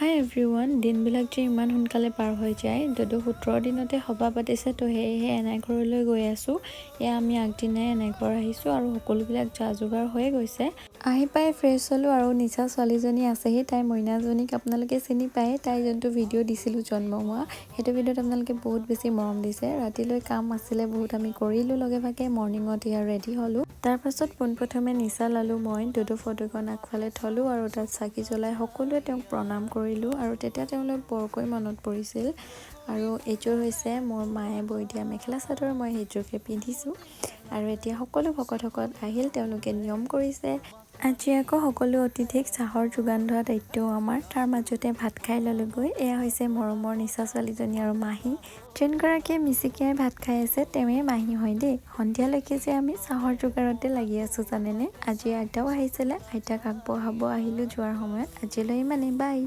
হাই everyone, দিনবিলাক যে ইমান সোনকালে পাৰ হৈ যায়। যদিও 17 দিনতে সভা পাতিছে, তো সেয়েহে এনাই ঘৰলৈ গৈ আছোঁ। এয়া আমি আগদিনাই এনাই ঘৰ আহিছোঁ আৰু সকলোবিলাক যা যোগাৰ হৈয়ে গৈছে। আহি পাই ফ্ৰেছ হ'লোঁ আৰু নিচা ছোৱালীজনী আছেহি, তাই মইনাজনীক আপোনালোকে চিনি পায়। তাই যোনটো ভিডিঅ' দিছিলোঁ জন্ম হোৱা, সেইটো ভিডিঅ'ত আপোনালোকে বহুত বেছি মৰম দিছে। ৰাতিলৈ কাম আছিলে বহুত, আমি কৰিলোঁ লগে ভাগে। মৰ্ণিঙত ইয়াৰ ৰেডি হ'লোঁ। তাৰপাছত পোনপ্ৰথমে নিচা ল'লোঁ মই। দুদু ফটোখন আগফালে থলোঁ আৰু তাত চাকি জ্বলাই সকলোৱে তেওঁক প্ৰণাম কৰিলোঁ আৰু তেতিয়া তেওঁলৈ বৰকৈ মনত পৰিছিল। আৰু এইযোৰ হৈছে মোৰ মায়ে বৈ দিয়া মেখেলা চাদৰ, মই সেইযোৰকে পিন্ধিছোঁ। আৰু এতিয়া সকলো ভকতসকল আহিল, তেওঁলোকে নিয়ম কৰিছে। আজি আকৌ সকলো অতিথিক চাহৰ যোগান ধৰা দায়িত্বও আমাৰ। তাৰ মাজতে ভাত খাই ল'লোগৈ। এয়া হৈছে মৰমৰ নিচা ছোৱালীজনী আৰু মাহী। যোনগৰাকীয়ে মিচিকিয়াই ভাত খাই আছে তেওঁৱে মাহী হয় দেই। সন্ধিয়ালৈকে যে আমি চাহৰ যোগাৰতে লাগি আছোঁ জানেনে। আজি আইতাও আহিছিলে, আইতাক আগবঢ়াব আহিলোঁ যোৱাৰ সময়ত। আজিলৈ ইমানেই, বাই।